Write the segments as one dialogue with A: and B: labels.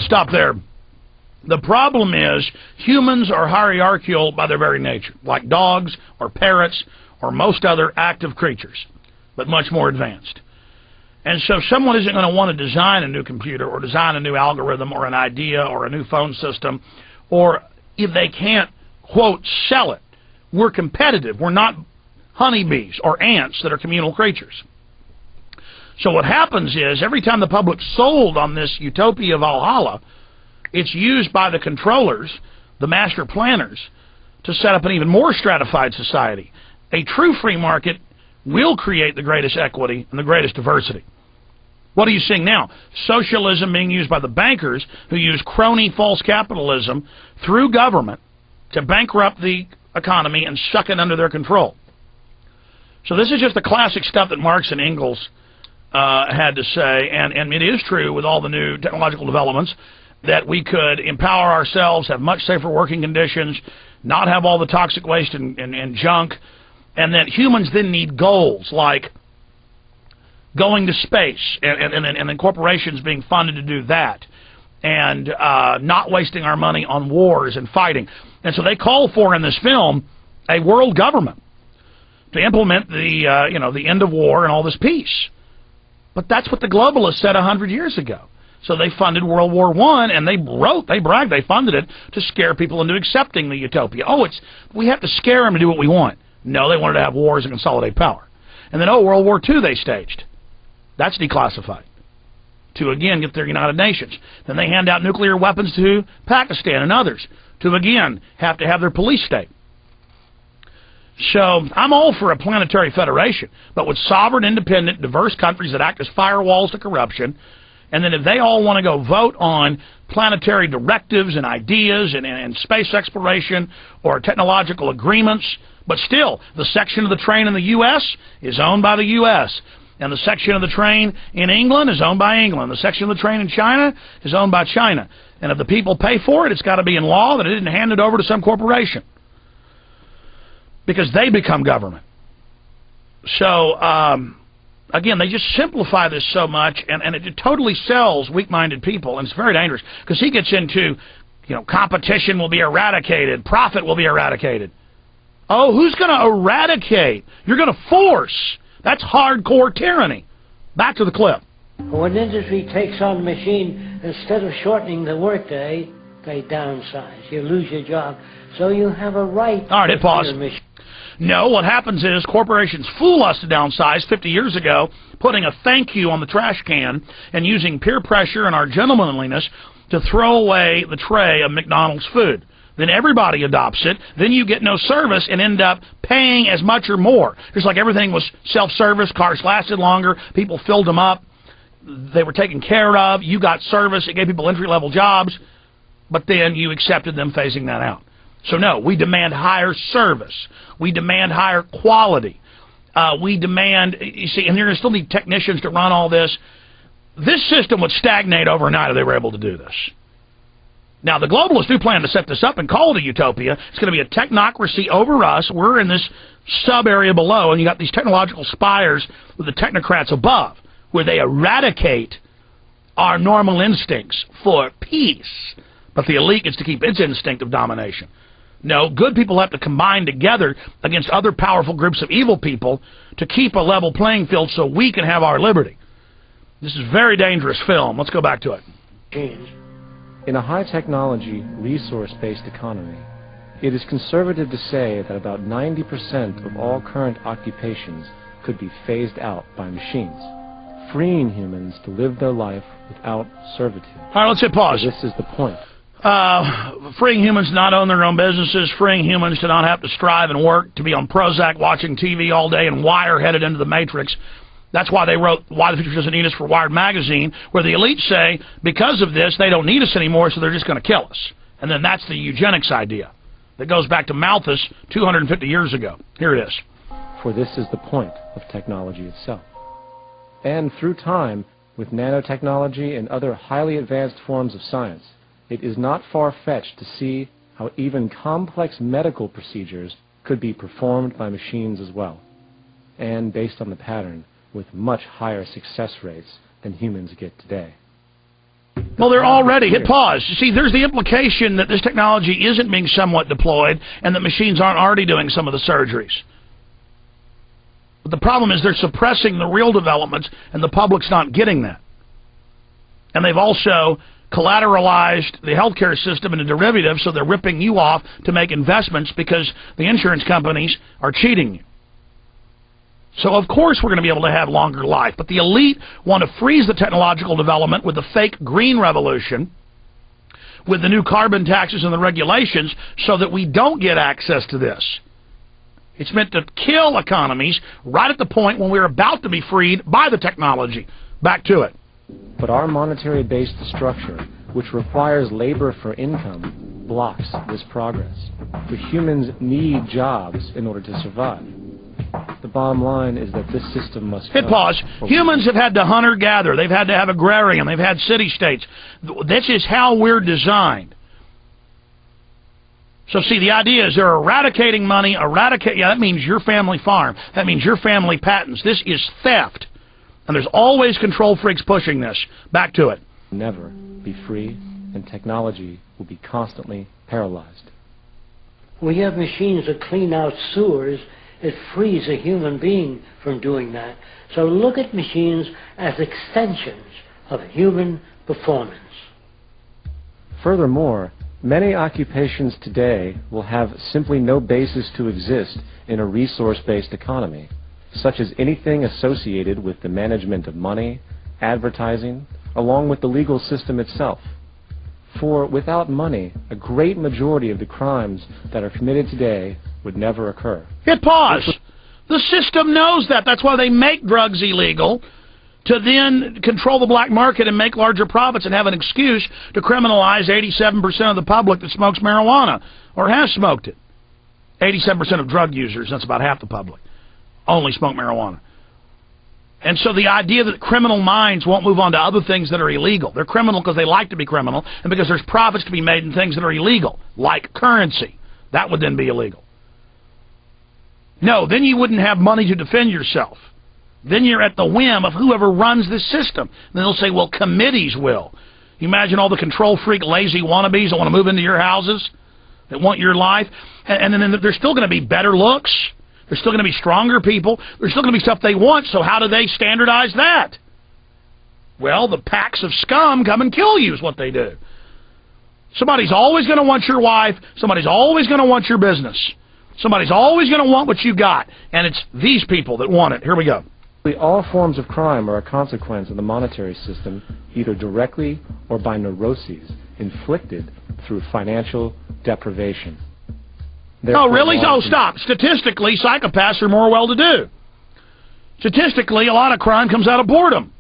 A: Stop there. The problem is humans are hierarchical by their very nature, like dogs or parrots or most other active creatures, but much more advanced. And so someone isn't going to want to design a new computer or design a new algorithm or an idea or a new phone system, or if they can't, quote, sell it. We're competitive. We're not honeybees or ants that are communal creatures. So what happens is every time the public's sold on this utopia Valhalla, it's used by the controllers, the master planners, to set up an even more stratified society. A true free market will create the greatest equity and the greatest diversity. What are you seeing now? Socialism being used by the bankers who use crony false capitalism through government to bankrupt the economy and suck it under their control. So this is just the classic stuff that Marx and Engels had to say, and it is true with all the new technological developments that we could empower ourselves, have much safer working conditions, not have all the toxic waste and junk, and that humans then need goals like going to space and then corporations being funded to do that, and not wasting our money on wars and fighting. And so they call for in this film a world government to implement the end of war and all this peace. But that's what the globalists said 100 years ago. So they funded World War I, and they bragged, they funded it to scare people into accepting the utopia. Oh, we have to scare them to do what we want. No, they wanted to have wars and consolidate power. And then, World War II they staged. That's declassified to, again, get their United Nations. Then they hand out nuclear weapons to Pakistan and others to, again, have to have their police state. So I'm all for a planetary federation, but with sovereign, independent, diverse countries that act as firewalls to corruption. And then if they all want to go vote on planetary directives and ideas and space exploration or technological agreements, but still, the section of the train in the U.S. is owned by the U.S., and the section of the train in England is owned by England. The section of the train in China is owned by China. And if the people pay for it, it's got to be in law that it didn't hand it over to some corporation, because they become government. So, again, they just simplify this so much, and it totally sells weak-minded people, and it's very dangerous, because he gets into, competition will be eradicated, profit will be eradicated. Oh, who's going to eradicate? You're going to force. That's hardcore tyranny. Back to the clip.
B: When industry takes on a machine, instead of shortening the workday, they downsize. You lose your job. So you have a right.
A: All right, hit pause. No, what happens is corporations fool us to downsize 50 years ago, putting a thank you on the trash can and using peer pressure and our gentlemanliness to throw away the tray of McDonald's food. Then everybody adopts it. Then you get no service and end up paying as much or more. Just like everything was self-service, cars lasted longer, people filled them up, they were taken care of, you got service, it gave people entry-level jobs, but then you accepted them phasing that out. So no, we demand higher service. We demand higher quality. We demand, you see, and you're going to still need technicians to run all this. This system would stagnate overnight if they were able to do this. Now, the globalists do plan to set this up and call it a utopia. It's going to be a technocracy over us. We're in this sub-area below, and you got these technological spires with the technocrats above, where they eradicate our normal instincts for peace. But the elite gets to keep its instinct of domination. No, good people have to combine together against other powerful groups of evil people to keep a level playing field so we can have our liberty. This is a very dangerous film. Let's go back to it.
C: In a high-technology, resource-based economy, it is conservative to say that about 90% of all current occupations could be phased out by machines, freeing humans to live their life without servitude.
A: All right, let's hit pause.
C: So this is the point.
A: Freeing humans to not own their own businesses, freeing humans to not have to strive and work, to be on Prozac watching TV all day and wire-headed into the Matrix. That's why they wrote Why the Future Doesn't Need Us for Wired magazine, where the elites say, because of this, they don't need us anymore, so they're just going to kill us. And then that's the eugenics idea that goes back to Malthus 250 years ago. Here it is.
C: For this is the point of technology itself. And through time, with nanotechnology and other highly advanced forms of science, it is not far-fetched to see how even complex medical procedures could be performed by machines as well, and based on the pattern, with much higher success rates than humans get today.
A: Well, they're already. Hit pause. See, there's the implication that this technology isn't being somewhat deployed and that machines aren't already doing some of the surgeries. But the problem is they're suppressing the real developments, and the public's not getting that. And they've also collateralized the healthcare system in a derivative, so they're ripping you off to make investments because the insurance companies are cheating you. So, of course, we're going to be able to have longer life. But the elite want to freeze the technological development with the fake green revolution, with the new carbon taxes and the regulations, so that we don't get access to this. It's meant to kill economies right at the point when we're about to be freed by the technology. Back to it.
C: But our monetary-based structure, which requires labor for income, blocks this progress. For humans need jobs in order to survive. The bottom line is that this system must...
A: Hit pause. Humans have had to hunter-gather. They've had to have agrarian. They've had city-states. This is how we're designed. So, see, the idea is they're eradicating money. Yeah, that means your family farm. That means your family patents. This is theft. And there's always control freaks pushing this. Back to it.
C: Never be free, and technology will be constantly paralyzed.
B: We have machines that clean out sewers. It frees a human being from doing that. So look at machines as extensions of human performance.
C: Furthermore, many occupations today will have simply no basis to exist in a resource-based economy, such as anything associated with the management of money, advertising, along with the legal system itself. For without money, a great majority of the crimes that are committed today would never occur.
A: Hit pause. The system knows that. That's why they make drugs illegal, to then control the black market and make larger profits and have an excuse to criminalize 87% of the public that smokes marijuana or has smoked it. 87% of drug users, that's about half the public, only smoke marijuana. And so the idea that criminal minds won't move on to other things that are illegal. They're criminal because they like to be criminal and because there's profits to be made in things that are illegal, like currency. That would then be illegal. No, then you wouldn't have money to defend yourself. Then you're at the whim of whoever runs this system. And then they'll say, well, committees will. You imagine all the control freak, lazy wannabes that want to move into your houses, that want your life. And then there's still going to be better looks. There's still going to be stronger people. There's still going to be stuff they want. So how do they standardize that? Well, the packs of scum come and kill you is what they do. Somebody's always going to want your wife. Somebody's always going to want your business. Somebody's always going to want what you got, and it's these people that want it. Here we go.
C: All forms of crime are a consequence of the monetary system, either directly or by neuroses inflicted through financial deprivation.
A: Oh, really? Oh, stop. Statistically, psychopaths are more well-to-do. Statistically, a lot of crime comes out of boredom.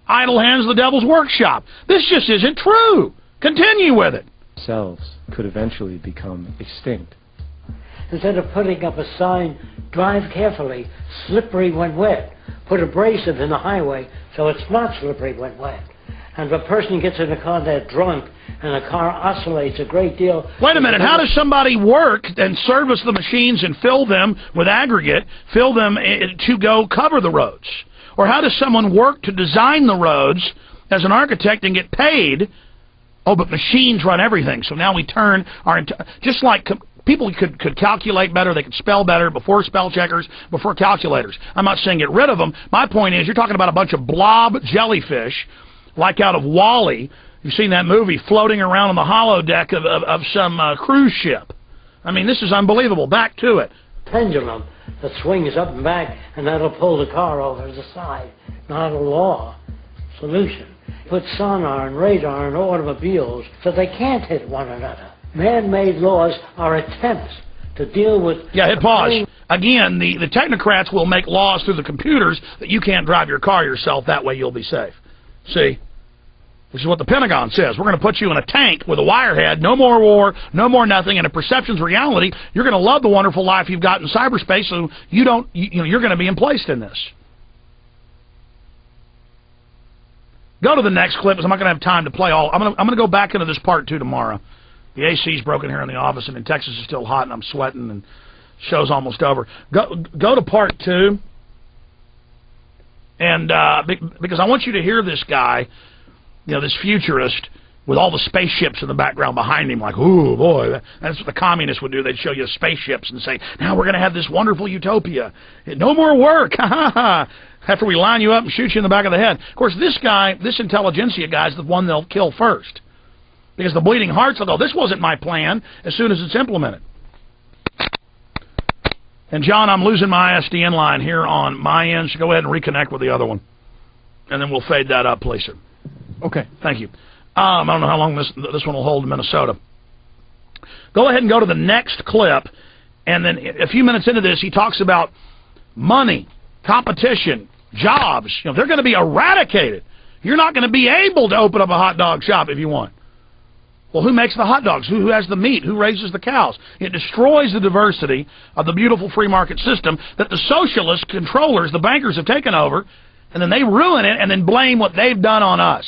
A: Idle hands, the devil's workshop. This just isn't true. Continue with it.
C: Cells could eventually become extinct.
B: Instead of putting up a sign, drive carefully, slippery when wet. Put abrasive in the highway so it's not slippery when wet. And if a person gets in a car that's drunk and the car oscillates a great deal...
A: Wait a minute, how does somebody work and service the machines and fill them with aggregate, fill them to go cover the roads? Or how does someone work to design the roads as an architect and get paid? Oh, but machines run everything, so now we turn our... Just like... People could calculate better, they could spell better before spell checkers, before calculators. I'm not saying get rid of them. My point is, you're talking about a bunch of blob jellyfish, like out of WALL-E. You've seen that movie, floating around on the holodeck of some cruise ship. I mean, this is unbelievable. Back to it.
B: Pendulum that swings up and back, and that'll pull the car over to the side. Not a law. Solution. Put sonar and radar in automobiles so they can't hit one another. Man-made laws are attempts to deal with... Yeah, hit pause.
A: Again, the technocrats will make laws through the computers that you can't drive your car yourself. That way you'll be safe. See? Which is what the Pentagon says. We're going to put you in a tank with a wirehead. No more war, no more nothing. And if perception's reality, you're going to love the wonderful life you've got in cyberspace, so you're going to be emplaced in this. Go to the next clip, because I'm not going to have time to play all... I'm going to go back into this part 2 tomorrow. The AC's broken here in the office, and in Texas it's still hot, and I'm sweating, and show's almost over. Go to part 2, and because I want you to hear this guy you know, this futurist with all the spaceships in the background behind him, like, ooh, boy, that's what the communists would do. They'd show you spaceships and say, now we're going to have this wonderful utopia. No more work, after we line you up and shoot you in the back of the head. Of course, this guy, this intelligentsia guy, is the one they'll kill first. Because the bleeding hearts will go, this wasn't my plan, as soon as it's implemented. And, John, I'm losing my ISDN line here on my end, so go ahead and reconnect with the other one. And then we'll fade that up, please, sir.
C: Okay.
A: Thank you. I don't know how long this one will hold in Minnesota. Go ahead and go to the next clip, and then a few minutes into this, he talks about money, competition, jobs. You know, they're going to be eradicated. You're not going to be able to open up a hot dog shop if you want. Well, who makes the hot dogs? Who has the meat? Who raises the cows? It destroys the diversity of the beautiful free market system that the socialist controllers, the bankers, have taken over, and then they ruin it and then blame what they've done on us.